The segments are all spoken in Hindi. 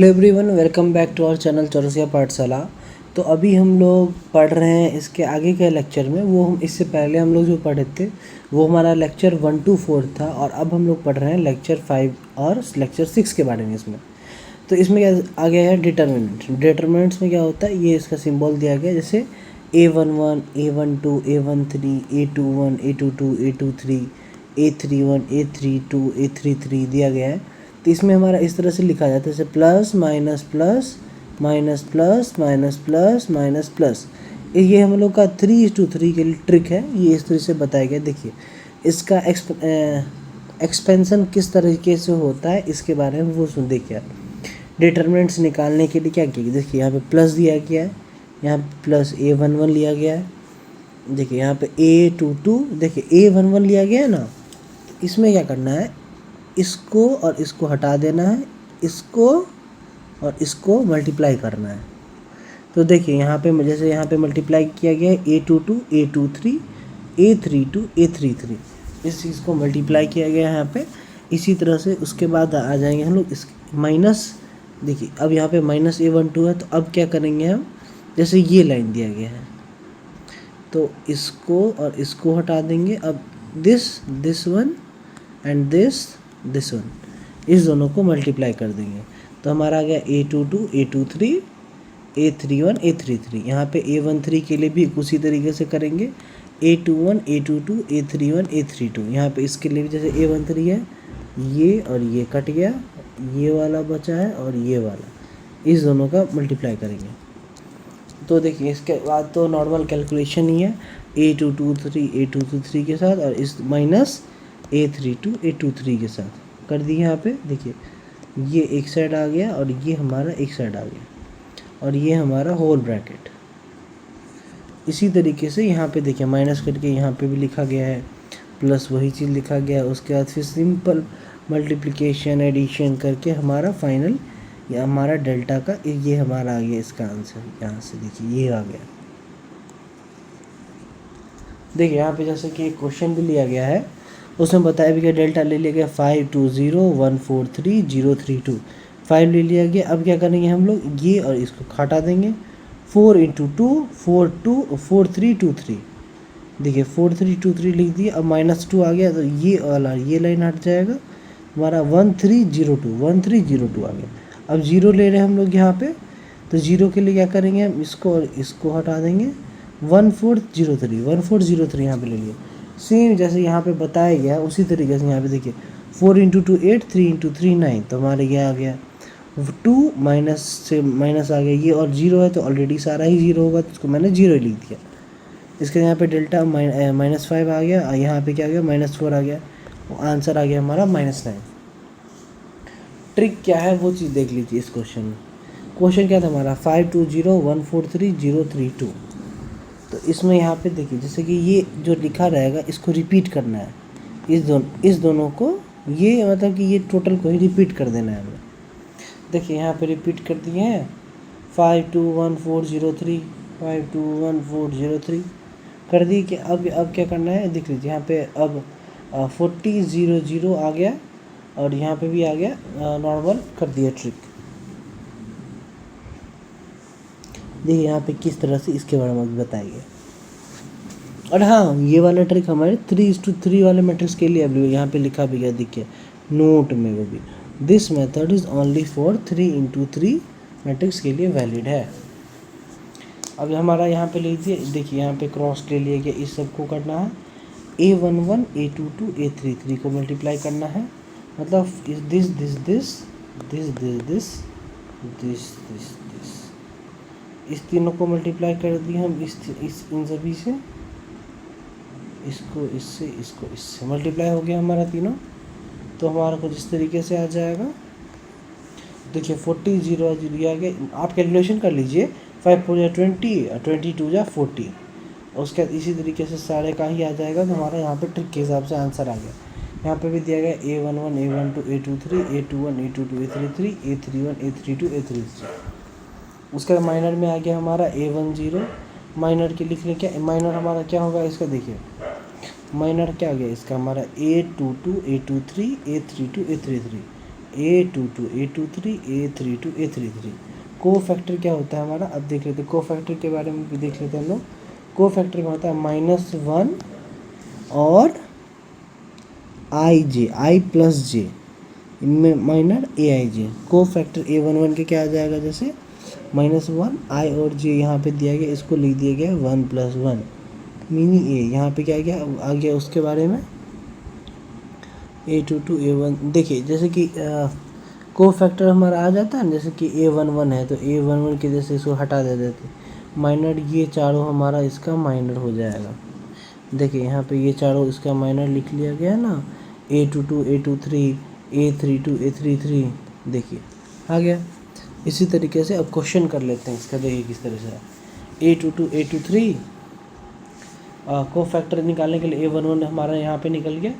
Hello everyone, welcome back to our channel Chaurasia Pathshala. तो अभी हम लोग पढ़ रहे हैं इसके आगे के लेक्चर में। वो हम इससे पहले हम लोग जो पढ़े थे वो हमारा लेक्चर 1 to 4 था, और अब हम लोग पढ़ रहे हैं लेक्चर 5 और लेक्चर 6 के बारे में। इसमें तो इसमें क्या आ गया है, डिटर्मिनेंट। डिटर्मिनेंट्स में क्या होता है, ये इसका सिंबल दिया गया, जैसे A11, A12, A13, A21, A22, A23, A31, A32, A33 दिया गया है। तो इसमें हमारा इस तरह से लिखा जाता है, जैसे plus minus plus minus plus minus plus minus plus. ये हम लोग का 3:3 के लिए ट्रिक है। ये इस तरह से बताया गया। देखिए इसका एक्सपेंशन किस तरीके से होता है इसके बारे में वो सुन देखिए। डिटर्मिनेंट्स निकालने के लिए क्या किया, देखिए यहाँ पे प्लस दिया गया है, यहाँ पे प्लस A11 लिया गया है। देखिए यहाँ पे A22, देखिए A11 लिया गया है ना। तो इसमें क्या करना है, इसको और इसको हटा देना है, इसको और इसको मल्टीप्लाई करना है। तो देखिए यहाँ पे जैसे यहाँ पे मल्टीप्लाई किया गया है A22, A23, A32, A33, इस चीज़ को मल्टीप्लाई किया गया है यहाँ पे। इसी तरह से उसके बाद आ जाएंगे हम लोग इस माइनस। देखिए अब यहाँ पे माइनस A12 है, तो अब क्या करेंगे हम, जैसे ये लाइन दिया गया है तो इसको और इसको हटा देंगे। अब this one and this one, इस दोनों को मल्टीप्लाई कर देंगे। तो हमारा आ गया A22, A23, A31, A33। यहाँ पे A13 के लिए भी उसी तरीके से करेंगे, A21, A22, A31, A32। यहाँ पे इसके लिए भी जैसे A13 है, ये और ये कट गया, ये वाला बचा है और ये वाला, इस दोनों का मल्टीप्लाई करेंगे। तो देखिए इसके बाद तो नॉर्मल कैलकुलेशन ही है, A223 के साथ, और इस माइनस A32 के साथ कर दिए। यहाँ पे देखिए ये एक साइड आ गया और ये हमारा एक साइड आ गया, और ये हमारा होल ब्रैकेट। इसी तरीके से यहाँ पे देखिए माइनस करके यहाँ पे भी लिखा गया है, प्लस वही चीज़ लिखा गया है। उसके बाद फिर सिंपल मल्टीप्लिकेशन एडिशन करके हमारा फाइनल, या हमारा डेल्टा का ये हमारा आ गया इसका आंसर। यहाँ से देखिए ये आ गया। देखिए यहाँ पे जैसे कि एक क्वेश्चन भी लिया गया है, उसमें बताया भी कि डेल्टा ले लिया गया 520143032, 5 ले लिया गया। अब क्या करेंगे हम लोग, ये और इसको हटा देंगे। 4 × 2 4323। देखिए 4323 लिख दिया। अब -2 आ गया, तो ये वाला ये लाइन हट जाएगा, हमारा 1302 आ गया। अब जीरो ले रहे हैं हम लोग यहाँ पे, तो जीरो के लिए क्या करेंगे हम, इसको और इसको हटा देंगे। 1403 यहाँ पे ले लिए। सेम जैसे यहाँ पे बताया गया उसी तरीके से यहाँ पे देखिए 4 × 2 8, 3 × 3 9। तो हमारे ये आ गया 2 माइनस से माइनस आ गया, ये और जीरो है तो ऑलरेडी सारा ही जीरो होगा, तो उसको मैंने जीरो लिख दिया। इसके यहाँ पे डेल्टा -5 आ गया, और यहाँ पे क्या आ गया -4 आ गया। वो आंसर आ गया हमारा -9। ट्रिक क्या है वो चीज़ देख लीजिए इस क्वेश्चन में। क्वेश्चन क्या था हमारा, 5201433032। तो इसमें यहाँ पे देखिए जैसे कि ये जो लिखा रहेगा इसको रिपीट करना है, इस दोनों को, ये मतलब कि ये टोटल को ही रिपीट कर देना है हमें। देखिए यहाँ पे रिपीट कर दिए हैं 521403 521403 कर दी। कि अब क्या करना है, देख लीजिए यहाँ पे अब 4000 आ गया, और यहाँ पे भी आ गया, नॉर्मल कर दिया ट्रिक। देखिए यहाँ पे किस तरह से इसके बारे में बताया गया। और हाँ, ये वाला ट्रिक हमारे 3:3 वाले मैट्रिक्स के लिए अवेलेबल, यहाँ पे लिखा भी गया देखिए नोट में, वो भी this method is only for 3:3 matrix के लिए वैलिड है। अब हमारा यहाँ पे लीजिए, देखिए यहाँ पे क्रॉस ले लिया गया, इस सब को करना है। A11, A22, A33 को मल्टीप्लाई करना है, मतलब this this this this this this this this this, इस तीनों को मल्टीप्लाई कर दिए हम इन सभी से, इसको इससे इसको इससे मल्टीप्लाई हो गया हमारा तीनों। तो हमारा कुछ इस तरीके से आ जाएगा। देखिए 40 दिया गया, आप कैलकुलेशन कर लीजिए, 5 4 20, 22 40, और उसके बाद इसी तरीके से सारे का ही आ जाएगा। तो हमारा यहाँ पे ट्रिक के हिसाब से आंसर आ गया। यहाँ पे भी दिया गया A11, A12, A23, A21, A22, A33, A31, A32, A33। उसके बाद माइनर में आ गया हमारा A10। माइनर के लिखने क्या, माइनर हमारा क्या होगा इसका, देखिए माइनर क्या आ गया इसका हमारा A22, A23, A32, A33। A22 A23 A32 A33। को फैक्टर क्या होता है हमारा, अब देख लेते हैं को फैक्टर के बारे में भी देख लेते हैं हम लोग। को फैक्टर क्या होता है, -1 और I प्लस जे इनमें माइनर AIJ। को फैक्टर A11 के क्या आ जाएगा, जैसे -1 I और J यहाँ पे दिया गया, इसको लिख दिया गया 1 + 1 मिनी A। यहाँ पे क्या आ गया उसके बारे में A22 A1। देखिए जैसे कि को फैक्टर हमारा आ जाता है ना, जैसे कि A11 है तो A11 के जैसे इसको हटा दे देते माइनर, ये चारों हमारा इसका माइनर हो जाएगा। देखिए यहाँ पे ये चारों इसका माइनर लिख लिया गया है ना, A22 A23 A32 A33। देखिए आ गया। इसी तरीके से अब क्वेश्चन कर लेते हैं इसका, देखिए किस तरह से A22 A23 को फैक्टर निकालने के लिए A11 हमारा यहाँ पे निकल गया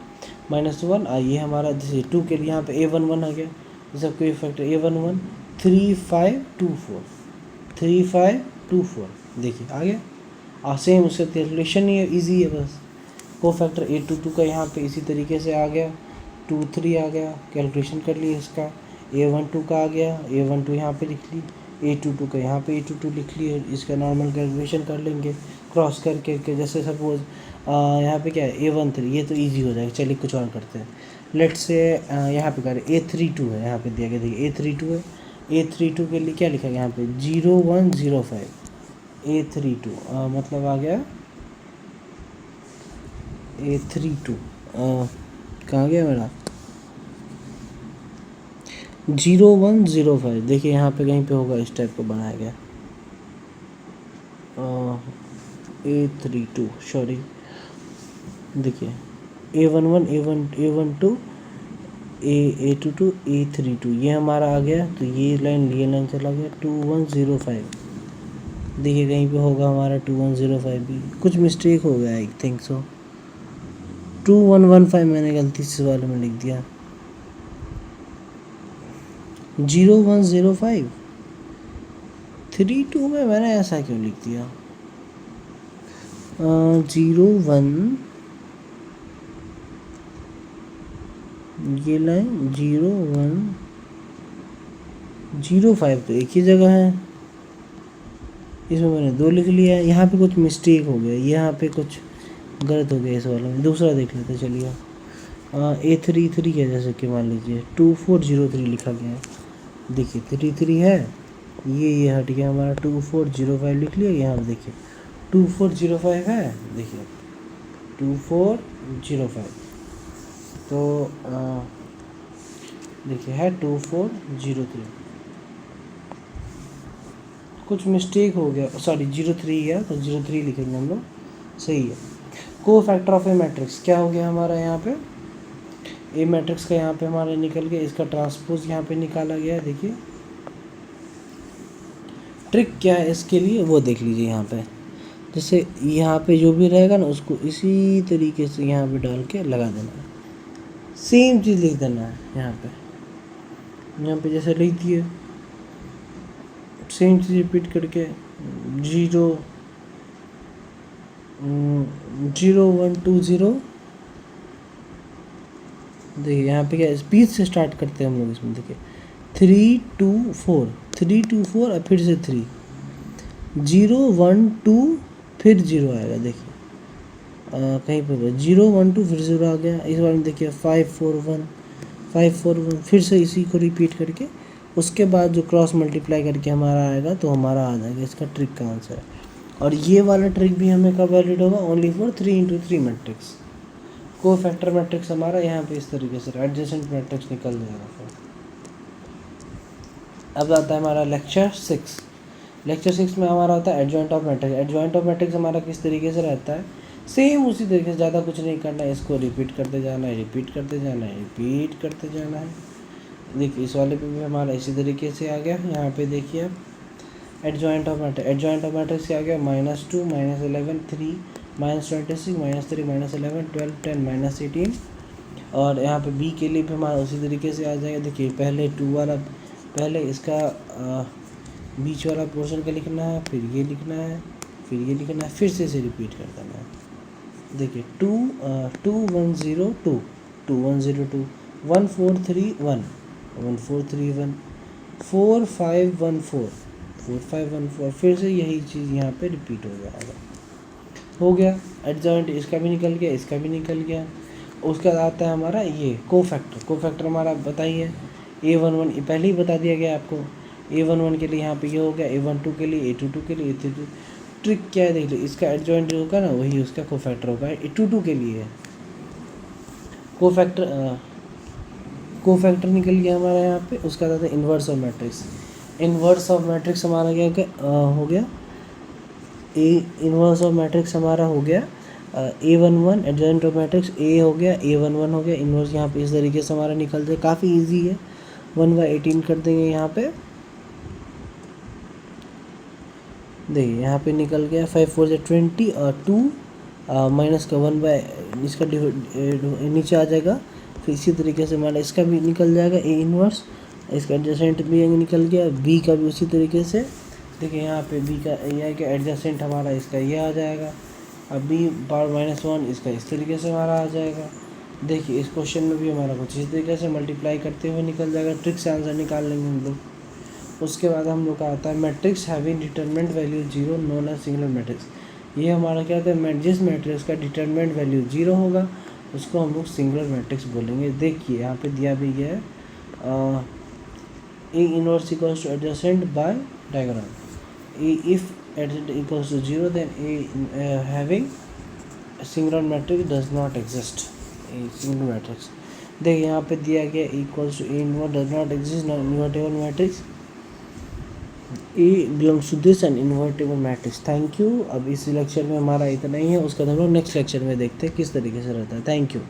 -1। ये हमारा जैसे 2 के लिए यहाँ पे A11 आ गया, जैसे कोई फैक्टर A11 3524 देखिए आ गया। सेम उसका कैलकुलेशन ही है, ईजी है बस। को फैक्टर A22 का यहाँ पे इसी तरीके से आ गया, 23 आ गया, कैलकुलेशन कर लिए इसका। A12 का आ गया, A12 यहाँ पे लिख ली, A22 का यहाँ पे A22 लिख लिए, इसका नॉर्मल कैलकुलेशन कर लेंगे क्रॉस करके। जैसे सपोज यहाँ पे क्या है A13, ये तो इजी हो जाएगा। चलिए कुछ और करते हैं, लेट से यहाँ पे करें A32 है, यहाँ पे दिया गया देखिए A32 है। A32 के लिए क्या लिखा गया यहाँ पे 0105 A32 मतलब आ गया A32 कहाँ गया मेरा 0105। देखिए यहाँ पे कहीं पे होगा, इस टाइप का बनाया गया A32 सॉरी। देखिए A11 A12 A22 A32 ये हमारा आ गया, तो ये लाइन चला गया 2105। देखिए कहीं पे होगा हमारा 2105 भी, कुछ मिस्टेक हो गया आई थिंक सो। 2115 मैंने गलती से वाले में लिख दिया 0105 32 में मैंने ऐसा क्यों लिख दिया 01 ये लाइन 0105 तो एक ही जगह है, इसमें मैंने 2 लिख लिया है। यहाँ पे कुछ मिस्टेक हो गया, यहाँ पे कुछ गलत हो गया इस वाले में। दूसरा देख लेते चलिए A33 है, जैसे कि मान लीजिए 2403 लिखा गया है। देखिए 33 है, ये हट गया हमारा 2405 लिख लिया। यहाँ पे देखिए 2405 है, देखिए 2405 तो देखिए है 2403, कुछ मिस्टेक हो गया, सॉरी 03 है तो 03 लिखेंगे हम लोग, सही है। को फैक्टर ऑफ ए मैट्रिक्स क्या हो गया हमारा, यहाँ पे ए मैट्रिक्स का यहाँ पे हमारा निकल गया, इसका ट्रांसपोज यहाँ पे निकाला गया है। देखिए ट्रिक क्या है इसके लिए वो देख लीजिए। यहाँ पे जैसे यहाँ पे जो भी रहेगा ना उसको इसी तरीके से यहाँ पे डाल के लगा देना है, सेम चीज़ लिख देना है। यहाँ पे जैसे लिख दिए, सेम चीज़ रिपीट करके 0120। देखिए यहाँ पे क्या स्पीड से स्टार्ट करते हैं हम लोग इसमें। देखिए 324 और फिर से 3 012 फिर 0 आएगा। देखिए कहीं पर 012 फिर 0 आ गया। इस बार में देखिए 541 फिर से इसी को रिपीट करके उसके बाद जो क्रॉस मल्टीप्लाई करके हमारा आएगा तो हमारा आ जाएगा इसका ट्रिक का आंसर। और ये वाला ट्रिक भी हमें कब वैलिड होगा, ओनली फॉर 3×3 मैट्रिक्स। को फैक्टर मैट्रिक्स हमारा यहाँ पे इस तरीके से एडजेसेंट मैट्रिक्स निकल जाएगा। फिर अब आता है हमारा लेक्चर 6 में हमारा होता है adjoint of matrix. Adjoint of matrix हमारा किस तरीके से रहता है, सेम उसी तरीके से, ज़्यादा कुछ नहीं करना है, इसको रिपीट करते जाना है। देखिए इस वाले पे भी हमारा इसी तरीके से आ गया। यहाँ पे देखिए एडजॉइंट ऑफ मैट्रिक्स क्या आ गया, -2 -11 3 -26 -3 -11 12 10 -18। और यहाँ पे बी के लिए भी हमारा उसी तरीके से आ जाएगा। देखिए पहले इसका बीच वाला पोर्शन का लिखना है, फिर ये लिखना है, फिर से इसे रिपीट कर देना है। देखिए 2102 1431 1431 4514 4514, फिर से यही चीज़ यहाँ पे रिपीट हो जाएगा। हो गया एडजॉइंट, इसका भी निकल गया, इसका भी निकल गया। उसके बाद आता है हमारा ये कोफैक्टर। कोफैक्टर हमारा बताइए, A11 पहले ही बता दिया गया आपको। A11 के लिए यहाँ पे ये हो गया, A12 के लिए, A22 के लिए, A32। ट्रिक क्या है देख लो, इसका एडजॉइंट जो होगा ना वही उसका कोफैक्टर होगा। A22 के लिए कोफैक्टर निकल गया हमारा यहाँ पे। उसका आता है inverse of matrix. Inverse of matrix हमारा क्या हो गया, इन्वर्स ऑफ मैट्रिक्स हमारा हो गया A11, adjoint of matrix A हो गया, A11 हो गया, इन्वर्स यहाँ पे इस तरीके से हमारा निकल जाए। काफ़ी इजी है, 1/18 कर देंगे यहाँ पे। देखिए यहाँ पे निकल गया 5 4 से 20 और 2 माइनस का 1 इसका नीचे आ जाएगा। फिर इसी तरीके से हमारा इसका भी निकल जाएगा A इन्वर्स, इसका एडजेसेंट भी निकल गया, B का भी उसी तरीके से। देखिए यहाँ पे B का यह कि एडजेसेंट हमारा इसका ये आ जाएगा। अब B पावर -1 इसका इस तरीके से हमारा आ जाएगा। देखिए इस क्वेश्चन में भी हमारा कुछ इस तरीके से मल्टीप्लाई करते हुए निकल जाएगा। ट्रिक से आंसर निकाल लेंगे हम लोग। उसके बाद हम लोग का आता है matrix having determinant value 0 known as singular matrix. ये हमारा क्या होता है, जिस मैट्रिक्स का डिटरमिनेंट वैल्यू 0 होगा उसको हम लोग सिंगुलर मैट्रिक्स बोलेंगे। देखिए यहाँ पे दिया भी गया है A inverse equals to adjacent by diagram. If adjacent equals to 0 then A having singular matrix does not exist. A singular matrix देखिए यहाँ पे दिया गया equals to A inverse does not exist non invertible matrix. A belongs to this and invertible matrix. Thank you. अब इस लेक्चर में हमारा इतना ही है, उसका हम लोग नेक्स्ट लेक्चर में देखते हैं किस तरीके से रहता है। Thank you.